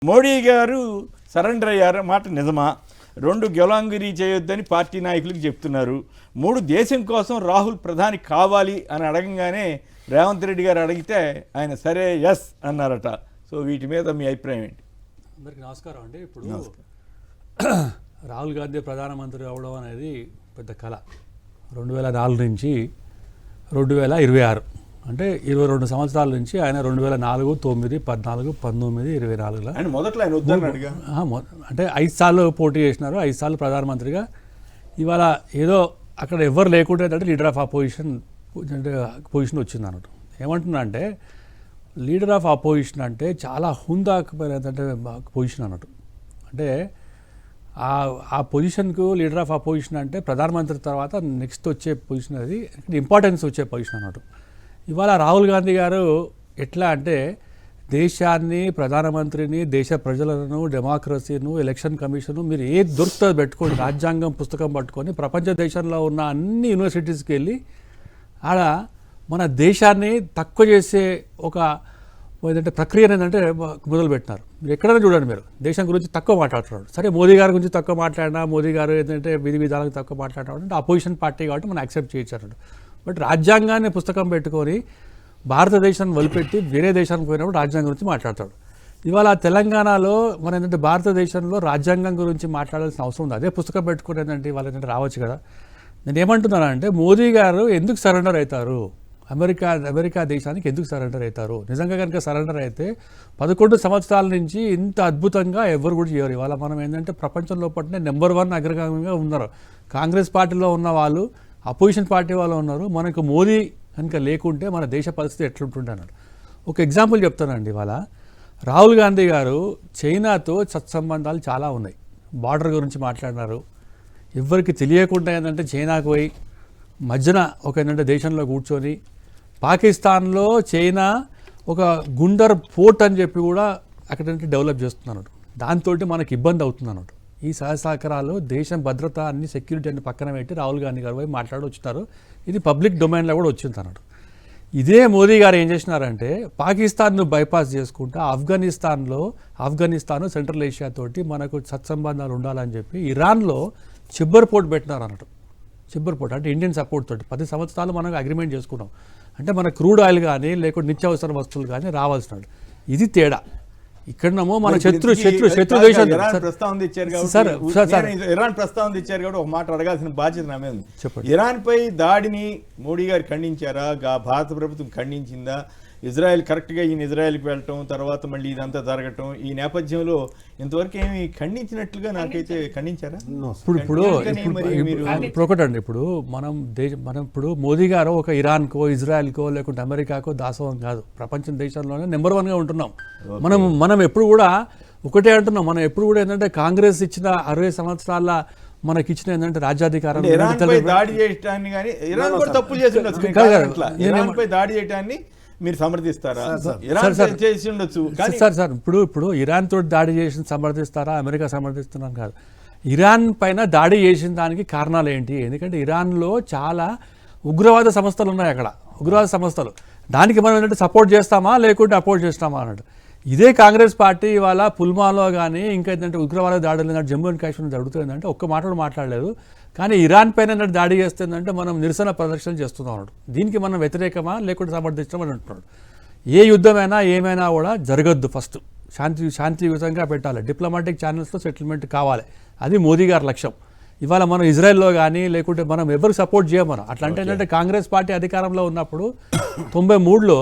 మోడీ గారు సరెండర్ అయ్యారు మాట నిజమా? 2 గొలాంగిరీ చేయొద్దని పార్టీ నాయకులకు చెప్తున్నారు. 3 దేశం కోసం రాహుల్ ప్రధాని కావాలి అని అడగంగానే రేవంత్ రెడ్డి గారు అడిగితే ఆయన సరే ఎస్ అన్నారట. సో వీటి మీద మీ అభిప్రాయం ఏంటి? అందరికీ నమస్కారం అండి. ఇప్పుడు రాహుల్ గాంధీ ప్రధానమంత్రి అవడం అనేది పెద్ద కళ. 2004 నుంచి 2026 అంటే 22 సంవత్సరాల నుంచి ఆయన 2004, 9, 14, 19, 24 ఆయన మొదట్లో ఆయన వద్దన్నాడుగా. అంటే 5 సార్లు పోటీ చేసినారు, 5 సార్లు ప్రధానమంత్రిగా. ఇవాళ ఏదో అక్కడ ఎవరు లేకుంటే అంటే లీడర్ ఆఫ్ అపోజిషన్ అంటే పొజిషన్ వచ్చింది అన్నట్టు. ఏమంటున్నా అంటే లీడర్ ఆఫ్ అపోజిషన్ అంటే చాలా హుందాకపోయినదంటే పొజిషన్ అన్నట్టు. అంటే ఆ పొజిషన్కు లీడర్ ఆఫ్ అపోజిషన్ అంటే ప్రధానమంత్రి తర్వాత నెక్స్ట్ వచ్చే పొజిషన్, అది ఇంపార్టెన్స్ వచ్చే పొజిషన్ అన్నట్టు. ఇవాళ రాహుల్ గాంధీ గారు ఎట్లా అంటే దేశాన్ని, ప్రధానమంత్రిని, దేశ ప్రజలను, డెమోక్రసీను, ఎలక్షన్ కమిషను మీరు ఏది దొరుకుతుందో పెట్టుకొని రాజ్యాంగం పుస్తకం పట్టుకొని ప్రపంచ దేశంలో ఉన్న అన్ని యూనివర్సిటీస్కి వెళ్ళి ఆడ మన దేశాన్ని తక్కువ చేసే ఒక ఏదంటే ప్రక్రియను ఏంటంటే మొదలుపెట్టినారు. మీరు ఎక్కడైనా చూడండి, మీరు దేశం గురించి తక్కువ మాట్లాడుతున్నాడు. సరే మోదీ గారి గురించి తక్కువ మాట్లాడినా, మోదీ గారు ఏంటంటే విధి విధాలకు తక్కువ మాట్లాడినాడు అంటే అపోజిషన్ పార్టీ కాబట్టి మనం యాక్సెప్ట్ చేయొచ్చు. బట్ రాజ్యాంగాన్ని పుస్తకం పెట్టుకొని భారతదేశాన్ని వదిలిపెట్టి వేరే దేశానికి పోయినప్పుడు రాజ్యాంగం గురించి మాట్లాడతాడు. ఇవాళ తెలంగాణలో మన ఏంటంటే భారతదేశంలో రాజ్యాంగం గురించి మాట్లాడాల్సిన అవసరం ఉంది. అదే పుస్తకం పెట్టుకుని ఏంటంటే వాళ్ళు ఏంటంటే రావచ్చు కదా. నేను ఏమంటున్నానంటే మోదీ గారు ఎందుకు సరెండర్ అవుతారు, అమెరికా దేశానికి ఎందుకు సరెండర్ అవుతారు? నిజంగా కనుక సరెండర్ అయితే 11 సంవత్సరాల నుంచి ఇంత అద్భుతంగా ఎవరు కూడా చేయరు. ఇవాళ మనం ఏంటంటే ప్రపంచంలో పట్టిన నెంబర్ 1 అగ్రగామిగా ఉన్నారు. కాంగ్రెస్ పార్టీలో ఉన్న వాళ్ళు, అపోజిషన్ పార్టీ వాళ్ళు ఉన్నారు. మనకు మోదీ కనుక లేకుంటే మన దేశ పరిస్థితి ఎట్లుంటుండే అన్నాడు. ఒక ఎగ్జాంపుల్ చెప్తానండి. ఇవాళ రాహుల్ గాంధీ గారు చైనాతో సత్సంబంధాలు చాలా ఉన్నాయి. బార్డర్ గురించి మాట్లాడినారు. ఎవరికి తెలియకుండా ఏంటంటే చైనాకు పోయి మధ్యన ఒక ఏంటంటే దేశంలో కూర్చొని పాకిస్తాన్లో చైనా ఒక గుండర్ పోర్ట్ అని చెప్పి కూడా అక్కడ డెవలప్ చేస్తున్నారు. దాంతో మనకు ఇబ్బంది అవుతుంది అన్నట్టు. ఈ సహసహకారాలు దేశం భద్రత అన్ని సెక్యూరిటీ అన్ని పక్కన పెట్టి రాహుల్ గాంధీ గారు పోయి మాట్లాడి వచ్చినారు. ఇది పబ్లిక్ డొమైన్లో కూడా వచ్చింది అన్నట్టు. ఇదే మోదీ గారు ఏం చేసినారంటే పాకిస్తాన్ను బైపాస్ చేసుకుంటూ ఆఫ్ఘనిస్తాను సెంట్రల్ ఏషియా తోటి మనకు సత్సంబంధాలు ఉండాలని చెప్పి ఇరాన్లో చిబ్బర్ పోర్ట్ పెట్టినారు అన్నట్టు. చిబ్బర్ పోర్ట్ అంటే ఇండియన్ సపోర్ట్ తోటి 10 సంవత్సరాలు మనకు అగ్రిమెంట్ చేసుకున్నాం. అంటే మన క్రూడ్ ఆయిల్ కానీ లేకుంటే నిత్యావసర వస్తువులు కానీ రావాల్సినాడు. ఇది తేడా. ఇక్కడనేమో మన శత్రు దేశం. ఇరాన్ ప్రస్తావన తెచ్చారు కాబట్టి ఒక మాట అడగాల్సిన బాధ్యత నా మీద ఉంది. చెప్పండి, ఇరాన్ పై దాడిని మోడీ గారు ఖండించారా? భారత ప్రభుత్వం ఖండించిందా? ఇజ్రాయెల్ కరెక్ట్గా ఈయన ఇజ్రాయెల్కి వెళ్ళటం, తర్వాత మళ్ళీ ఇదంతా జరగటం, ఈ నేపథ్యంలో ఇంతవరకు ఏమి ఖండించినట్లుగా నాకైతే ఖండించారా? ఇప్పుడు ఒకటండి, ఇప్పుడు మనం ఇప్పుడు మోదీ గారు ఒక ఇరాన్కో, ఇజ్రాయెల్కో లేకుంటే అమెరికాకో దాసోహం కాదు. ప్రపంచం దేశంలోనే నెంబర్ 1గా ఉంటున్నాం. మనం ఎప్పుడు కూడా ఒకటే అంటున్నాం. మనం ఎప్పుడు కూడా ఏంటంటే కాంగ్రెస్ ఇచ్చిన 60 సంవత్సరాల మనకి ఇచ్చిన ఏంటంటే రాజ్యాధికారం దాడి చేయటాన్ని కానీ ఇరాన్ కూడా తప్పులు చేసి దాడి చేయటాన్ని మీరు సమర్థిస్తారా? సార్ ఇప్పుడు ఇరాన్ తోటి దాడి చేసిన సమర్థిస్తారా, అమెరికా సమర్థిస్తున్నాను కాదు. ఇరాన్ పైన దాడి చేసిన దానికి కారణాలు ఏంటి? ఎందుకంటే ఇరాన్లో చాలా ఉగ్రవాద సంస్థలు ఉన్నాయి. అక్కడ ఉగ్రవాద సంస్థలు, దానికి మనం ఏంటంటే సపోర్ట్ చేస్తామా లేకుంటే అపోజ్ చేస్తామా అన్నట్టు. ఇదే కాంగ్రెస్ పార్టీ ఇవాళ పుల్వామాలో కానీ ఇంకా ఏంటంటే ఉగ్రవాద దాడులు జమ్మూ అండ్ కాశ్మీర్ జరుగుతుందంటే ఒక్క మాట కూడా మాట్లాడలేదు. కానీ ఇరాన్ పైన దాడి చేస్తుందంటే మనం నిరసన ప్రదర్శన చేస్తున్నాం అన్నాడు. దీనికి మనం వ్యతిరేకమా లేకుంటే సమర్థించడం అని అంటున్నాడు. ఏ యుద్ధమైనా ఏమైనా కూడా జరగద్దు, ఫస్ట్ శాంతియుతంగా పెట్టాలి, డిప్లొమాటిక్ ఛానల్స్లో సెటిల్మెంట్ కావాలి. అది మోదీ గారి లక్ష్యం. ఇవాళ మనం ఇజ్రాయెల్లో కానీ లేకుంటే మనం ఎవరికి సపోర్ట్ చేయమనం. అట్లా అంటే ఏంటంటే కాంగ్రెస్ పార్టీ అధికారంలో ఉన్నప్పుడు 93లో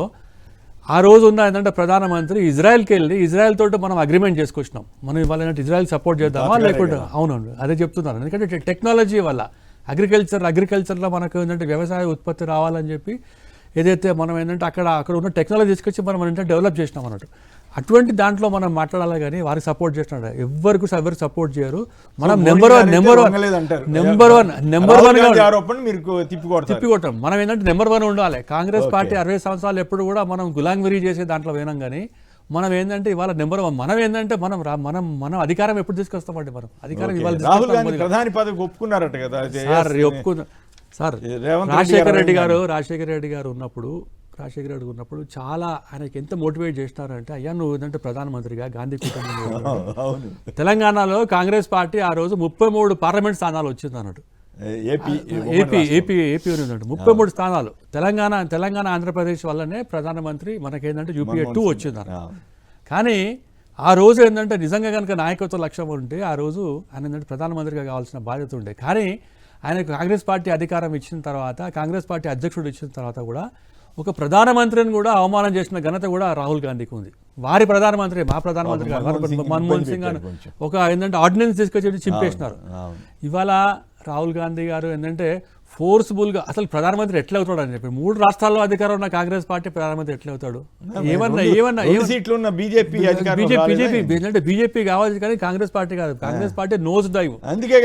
ఆ రోజు ఉన్న ఏంటంటే ప్రధానమంత్రి ఇజ్రాయెల్కి వెళ్ళి ఇజ్రాయెల్ తోటి మనం అగ్రిమెంట్ చేసుకొచ్చినాం. మనం ఇవాళ ఏంటంటే ఇజ్రాయెల్ సపోర్ట్ చేద్దామా లేకుంటే? అవునండి, అదే చెప్తున్నారు. ఎందుకంటే టెక్నాలజీ వల్ల అగ్రికల్చర్లో మనకు ఏంటంటే వ్యవసాయ ఉత్పత్తి రావాలని చెప్పి ఏదైతే మనం ఏంటంటే అక్కడ ఉన్న టెక్నాలజీ తీసుకొచ్చి మనం ఏంటంటే డెవలప్ చేసినాం అన్నట్టు. అటువంటి దాంట్లో మనం మాట్లాడాలి. కానీ వారికి సపోర్ట్ చేస్తున్నాడు. ఎవరికి సపోర్ట్ చేయరు. మనం నెంబర్ వన్ తిప్పికొట్టాం. మనం ఏంటంటే నెంబర్ 1 ఉండాలి. కాంగ్రెస్ పార్టీ 60 సంవత్సరాలు ఎప్పుడు కూడా మనం గులాంగిరీ చేసే దాంట్లో పోయినాం. కానీ మనం ఏంటంటే ఇవాళ నెంబర్ 1 మనం ఏంటంటే మనం అధికారం ఎప్పుడు తీసుకొస్తామంటే మనం అధికారం ఇవాళ ప్రధాని పదవికి ఒప్పుకున్నారట కదా సార్. రాజశేఖర రెడ్డి గారు ఉన్నప్పుడు రాజశేఖర రెడ్డి ఉన్నప్పుడు చాలా ఆయనకి ఎంత మోటివేట్ చేసినారంటే, అయ్యా నువ్వు ఏంటంటే ప్రధానమంత్రిగా గాంధీ కూటమి అవును. తెలంగాణలో కాంగ్రెస్ పార్టీ ఆ రోజు 33 పార్లమెంట్ స్థానాలు వచ్చింది అన్నట్టు. ఏపీ ఏపీ ఉందండి 33 స్థానాలు. తెలంగాణ ఆంధ్రప్రదేశ్ వల్లనే ప్రధానమంత్రి మనకేంటంటే యూపీఏ 2 వచ్చింది అన్న. కానీ ఆ రోజు ఏంటంటే నిజంగా కనుక నాయకత్వ లక్ష్యం ఉంటే ఆ రోజు ఆయన ఏంటంటే ప్రధానమంత్రిగా కావాల్సిన బాధ్యత ఉండే. కానీ ఆయనకు కాంగ్రెస్ పార్టీ అధికారం ఇచ్చిన తర్వాత, కాంగ్రెస్ పార్టీ అధ్యక్షుడు ఇచ్చిన తర్వాత కూడా ఒక ప్రధానమంత్రిని కూడా అవమానం చేసిన ఘనత కూడా రాహుల్ గాంధీకి ఉంది. వారి ప్రధానమంత్రి, మా ప్రధానమంత్రి మన్మోహన్ సింగ్ అని ఒక ఏంటంటే ఆర్డినెన్స్ తీసుకొచ్చి చింపేసినారు. ఇవాళ రాహుల్ గాంధీ గారు ఏంటంటే ఫోర్స్ఫుల్గా అసలు ప్రధానమంత్రి ఎట్లా అవుతాడు అని చెప్పి 3 రాష్ట్రాల్లో అధికారం ఉన్న కాంగ్రెస్ పార్టీ ప్రధానమంత్రి ఎట్లా అవుతాడు? ఏమన్నా సీట్లు ఉన్న బీజేపీ అంటే బీజేపీ కావాలి కానీ కాంగ్రెస్ పార్టీ కాదు. Congress party nose dive. అందుకే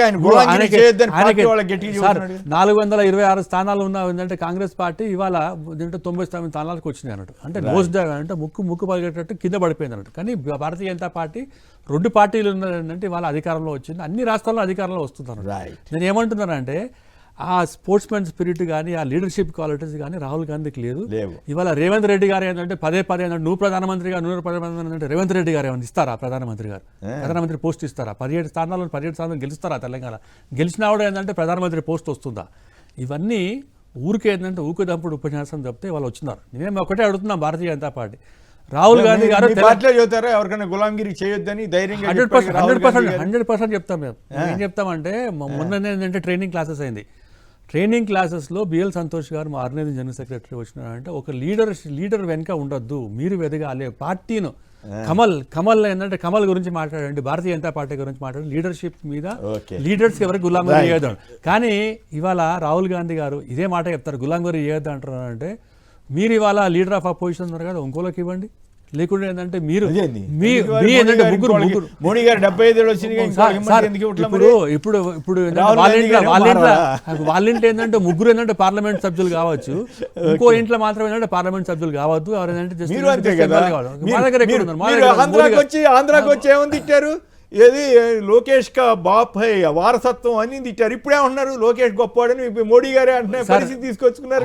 426 స్థానాలు ఉన్న ఏంటంటే కాంగ్రెస్ పార్టీ ఇవాళ 99 స్థానాలకు వచ్చినాయి అన్నట్టు. అంటే నోస్ డైవ్ అంటే ముక్కు పలిగేటట్టు కింద పడిపోయింది అన్నట్టు. కానీ భారతీయ జనతా పార్టీ 2 పార్టీలు ఉన్నారంటే ఇవాళ అధికారంలో వచ్చింది, అన్ని రాష్ట్రాల్లో అధికారంలో వస్తున్నారు. నేను ఏమంటున్నానంటే ఆ స్పోర్ట్స్ మెన్ స్పిరిట్ కానీ ఆ లీడర్షిప్ క్వాలిటీస్ కానీ రాహుల్ గాంధీకి లేదు. ఇవాళ రేవంత్ రెడ్డి గారు ఏంటంటే పదే ఏంటంటే నువ్వు ప్రధానమంత్రిగా అంటే రేవంత్ రెడ్డి గారు ఏమైనా ఇస్తారా? ప్రధానమంత్రి పోస్ట్ ఇస్తారా? 17 స్థానాలు గెలుస్తారా? తెలంగాణ గెలిచినా కూడా ఏంటంటే ప్రధానమంత్రి పోస్ట్ వస్తుందా? ఇవన్నీ ఊరికే ఏంటంటే ఊకదంపుడు ఉపన్యాసం చెప్తే వాళ్ళు వచ్చినారు. మేము ఒకటే అడుగుతున్నాం భారతీయ జనతా పార్టీ, రాహుల్ గాంధీ గారు చెబుతారా ఎవరికైనా గులాంగిరి చేయొద్దని ధైర్యంగా 100% చెప్తాం. మేము ఏం చెప్తామంటే మొన్ననే ఏంటంటే ట్రైనింగ్ క్లాసెస్ అయింది. ట్రైనింగ్ క్లాసెస్లో బిఎల్ సంతోష్ గారు మా ఆర్గనైజింగ్ జనరల్ సెక్రటరీ వచ్చినారంటే ఒక లీడర్ వెనుక ఉండొద్దు, మీరు ఎదగాలి పార్టీను. కమల్ ఏంటంటే కమల్ గురించి మాట్లాడండి, భారతీయ జనతా పార్టీ గురించి మాట్లాడండి, లీడర్షిప్ మీద లీడర్స్ ఎవరికి గులాంగిరి చేయొద్దు. కానీ ఇవాళ రాహుల్ గాంధీ గారు ఇదే మాట చెప్తారు, గులాంగిరి చేయొద్దు అంటున్నారు. అంటే మీరు ఇవాళ లీడర్ ఆఫ్ అపోజిషన్ ఉన్నారు కదా, ఇంకోలోకి ఇవ్వండి. లేకుంటే ఏంటంటే మీరు ముగ్గురు మోడీ గారు 75 వచ్చింది. ఇప్పుడు వాళ్ళ ఇంట్లో ఏంటంటే ముగ్గురు ఏంటంటే పార్లమెంట్ సభ్యులు కావచ్చు, ఇంకో ఇంట్లో మాత్రం ఏంటంటే పార్లమెంట్ సభ్యులు కావచ్చు. ఆంధ్రాకి వచ్చి ఏమని తిట్టారు? ఏది లోకేష్ కా బాప్ హై వారసత్వం అని తిట్టారు. ఇప్పుడే ఉన్నారు లోకేష్ గొప్పవాడని మోడీ గారే అంటున్న పరిస్థితి తీసుకొచ్చుకున్నారు.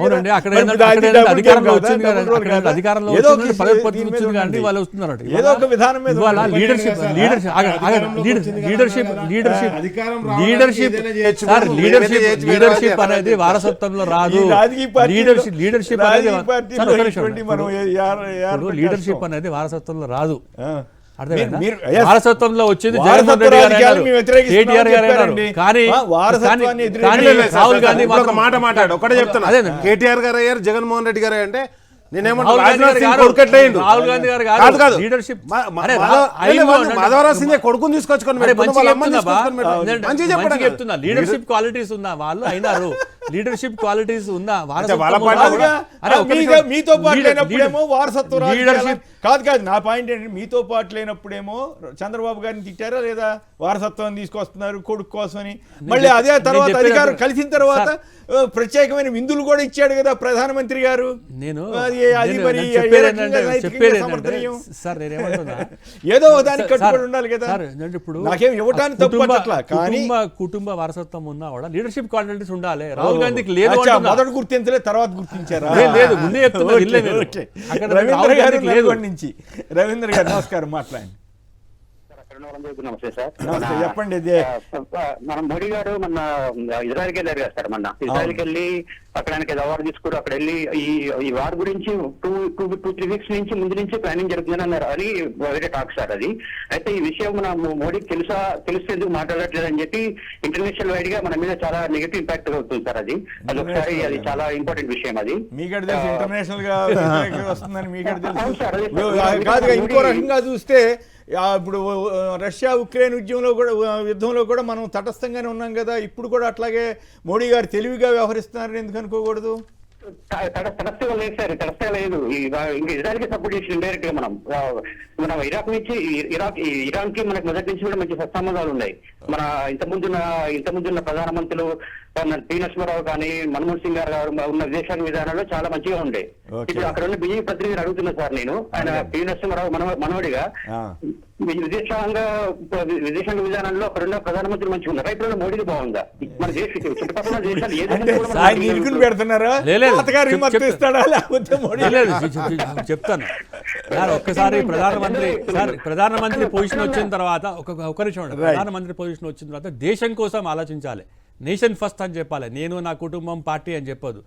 ఏదో ఒక విధానం మీద లీడర్షిప్ అనేది వారసత్వంలో రాదు. లీడర్షిప్ అనేది వారసత్వంలో రాదు. వారసత్వంలో వచ్చింది జగన్మోహన్ రెడ్డి గారు, కేటీఆర్ గారు. కానీ రాహుల్ గాంధీ మాట మాట్లాడు ఒకటే చెప్తున్నా, కేటీఆర్ గారు అయ్యారు, జగన్మోహన్ రెడ్డి గారు అంటే రాహుల్ గాంధీ గారు కాదు లీడర్షిప్. మాధవరావు సింగ్ కొడుకుని తీసుకొచ్చుకోండి, చెప్తున్నా లీడర్షిప్ క్వాలిటీస్ ఉన్న వాళ్ళు అయినారు. లీడర్షిప్ క్వాలిటీస్ ఉన్న మీతో పాటు లేనప్పుడేమో వారసత్వం కాదు. నా పాయింట్ ఏంటంటే మీతో పాటు లేనప్పుడేమో చంద్రబాబు గారిని తిట్టారా లేదా? వారసత్వం తీసుకొస్తున్నారు కొడుకు కోసమని. మళ్ళీ అదే తర్వాత అధికారం కలిసిన తర్వాత ప్రత్యేకమైన విందులు కూడా ఇచ్చాడు కదా ప్రధానమంత్రి గారు. నేను ఏదో దానికి కట్టుబడి ఉండాలి కదా. ఇప్పుడు నాకేం ఇవ్వడానికి తప్పట్లా, కానీ కుటుంబ వారసత్వం ఉన్నా కూడా లీడర్షిప్ క్వాలిటీస్ ఉండాలి. రాహుల్ గాంధీకి లేదు, మొదటి గుర్తించలేదు, తర్వాత గుర్తించారా? లేదు, ముందే చెప్తున్నా. రవీంద్ర గారు నమస్కారం, మాట్లాడండి. నమస్తే సార్. చెప్పండి. మన మోడీ గారు మన ఇజ్రాయల్కి వెళ్ళారు కదా సార్. మొన్న ఇజ్రాయల్కి వెళ్ళి అక్కడ ఆయనకి అవార్డు తీసుకుని అక్కడ వెళ్ళి ఈ వార్ గురించి 2-3 వీక్స్ నుంచి ముందు నుంచి ప్లానింగ్ జరుగుతుందని అన్నారు. అది వేరే టాక్ సార్. అది అయితే ఈ విషయం మన మోడీకి తెలిస్తే ఎందుకు మాట్లాడట్లేదని చెప్పి ఇంటర్నేషనల్ వైడ్ గా మన మీద చాలా నెగిటివ్ ఇంపాక్ట్ అవుతుంది సార్. అది ఒకసారి అది చాలా ఇంపార్టెంట్ విషయం. అది మీకడ తెలుసు ఇంటర్నేషనల్ గా వస్తుందని మీకడ తెలుసు. కాదుగా ఇంకో రకంగా చూస్తే ఇప్పుడు రష్యా ఉక్రెయిన్ యుద్ధంలో కూడా మనం తటస్థంగానే ఉన్నాం కదా. ఇప్పుడు కూడా అట్లాగే మోడీ గారు తెలివిగా వ్యవహరిస్తున్నారని ఎందుకు అనుకోకూడదు? తటస్థగా లేదు సార్, తటస్థగా లేదు. ఇంకా ఇజ్రాయల్ కి సపోర్ట్ చేసి ఇండైరెక్ట్ గా మనం ఇరాక్ నుంచి ఇరాన్ కి మనకి మొదటి నుంచి కూడా మంచి సత్సంబంధాలు ఉన్నాయి. మన ఇంతకుముందున్న ప్రధానమంత్రులు పి నరసింహారావు కానీ మన్మోహన్ సింగ్ గారు ఉన్న విదేశాంగ విధానంలో చాలా మంచిగా ఉండే. ఇప్పుడు అక్కడ ఉన్న బిజెపి ప్రతినిధిని అడుగుతున్నా సార్ నేను. ఆయన పి నరసింహారావు మనవడిగా విదేశాంగ విధానంలో అక్కడున్న ప్రధానమంత్రి మంచిగా ఉన్నారా, ఇప్పుడున్న మోడీది బాగుందా? మన చుట్టుపక్కల దేశాలు ఏ అంటే దేశం కూడా ఆయన ఇరుకులు పెడుతున్నారా లేదు. తాతగారికి మద్దతు ఇస్తాడా లేకపోతే మోడీ లేదు, చెప్తాను సార్. ఒక్కసారి ప్రధానమంత్రి పొజిషన్ వచ్చిన తర్వాత ఒక నిమిషం ఉండండి. ప్రధానమంత్రి పొజిషన్ వచ్చిన తర్వాత దేశం కోసం ఆలోచించాలి, నేషన్ ఫస్ట్ అని చెప్పాలి, నేను నా కుటుంబం పార్టీ అని చెప్పదు.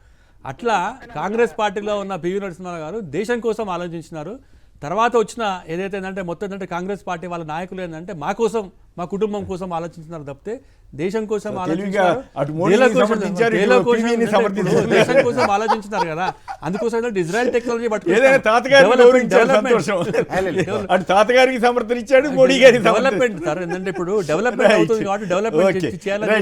అట్లా కాంగ్రెస్ పార్టీలో ఉన్న పివి నరసింహారావు గారు దేశం కోసం ఆలోచించినారు. తర్వాత వచ్చిన ఏదైతే ఏంటంటే మొత్తం ఏంటంటే కాంగ్రెస్ పార్టీ వాళ్ళ నాయకులు ఏంటంటే మా కోసం మా కుటుంబం కోసం ఆలోచించినారు తప్పితే దేశం కోసం ఆలోచించారు. అటు మోడీని సమర్థించారు, ఇటు పివిని సమర్థించారు. దేశం కోసం ఆలోచించినారు కదా, అందుకోసం ఏంటంటే ఇజ్రాయెల్ టెక్నాలజీ ఏదైనా తాతగారిని గౌరవించారు, సంతోషం. అటు తాతగారికి సమర్థన ఇచ్చాడు, మోడీ గారికి డెవలప్మెంట్ సార్. ఏంటంటే ఇప్పుడు డెవలప్మెంట్ అవుతుంది కాబట్టి డెవలప్మెంట్ Okay. చేయాలని